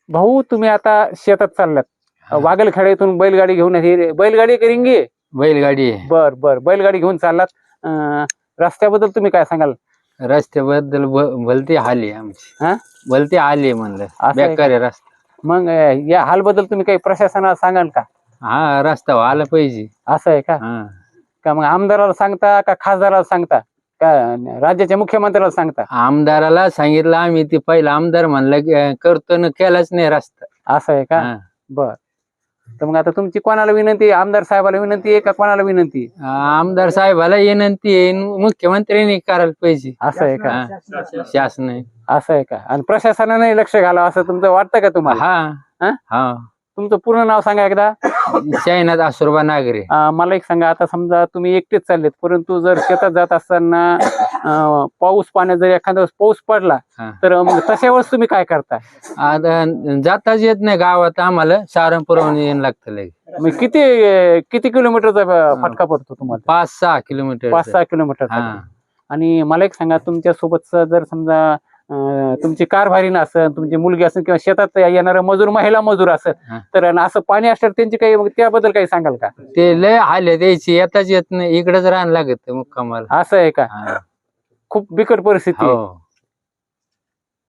भाऊ तुम्ही आता शेतात चाललात, वागलखेड्यातून बैलगाडी घेऊन बैलगाडी करेंगे. बैलगाडी आहे. बर बर, बैलगाडी घेऊन चाललात. रस्त्याबद्दल तुम्ही काय सांगाल? रस्त्याबद्दल भलती हाल आहे आमची. हा? भलती हाल आहे म्हणलं, असं आहे बेकार आहे रस्ता. मग या हाल बद्दल तुम्ही काही प्रशासनाला सांगाल का? हा, रस्ता व्हायला पाहिजे. असं आहे का? हा, का मग आमदाराला सांगता का खासदाराला सांगता का राज्याच्या मुख्यमंत्र्याला सांगता? आमदाराला सांगितलं आम्ही, ते पहिला आमदार म्हणलं की करतो ना, केलाच नाही रस्ता. असं आहे का? हा. बर. तर मग आता तुमची कोणाला विनंती? आमदार साहेबाला विनंती आहे का कोणाला विनंती? आमदार साहेबाला विनंती आहे, मुख्यमंत्र्यांनी करायला पाहिजे. असं आहे का? हा, शासन आहे. असं आहे का? आणि प्रशासनाने लक्ष घालावं असं तुमचं वाटतं का तुम्हाला? हा हा? हा. तुमचं पूर्ण नाव सांगा एकदा. शाहीनाथ आसुरबा नागरे. मला एक सांगा, आता समजा तुम्ही एकटेच चाललेत, परंतु जर शेतात जात असताना पाऊस पाण्यात जर एखाद्या वेळेस पाऊस पडला हा. तर मग तशा वेळेस तुम्ही काय करता? आता जाताच येत नाही गावात, आम्हाला सारंगपुराहून यायला लागतं लगे. मग किती किती किलोमीटरचा फटका पडतो तुम्हाला? 5-6 किलोमीटर. 5-6 किलोमीटर. हा. आणि मला एक सांगा, तुमच्या सोबतचा जर समजा तुमची कारभारीण असेल, तुमची मुलगी असेल किंवा शेतात येणारा मजूर, महिला मजूर असेल, हा. तर असं पाणी असलं त्यांची काही, मग त्याबद्दल काही सांगाल का? ते लय हाल द्यायची, येताच येत नाही, इकडेच राहायला लागत मुक्कामाला. असं आहे का? हा. खूप बिकट परिस्थिती आहे. हो.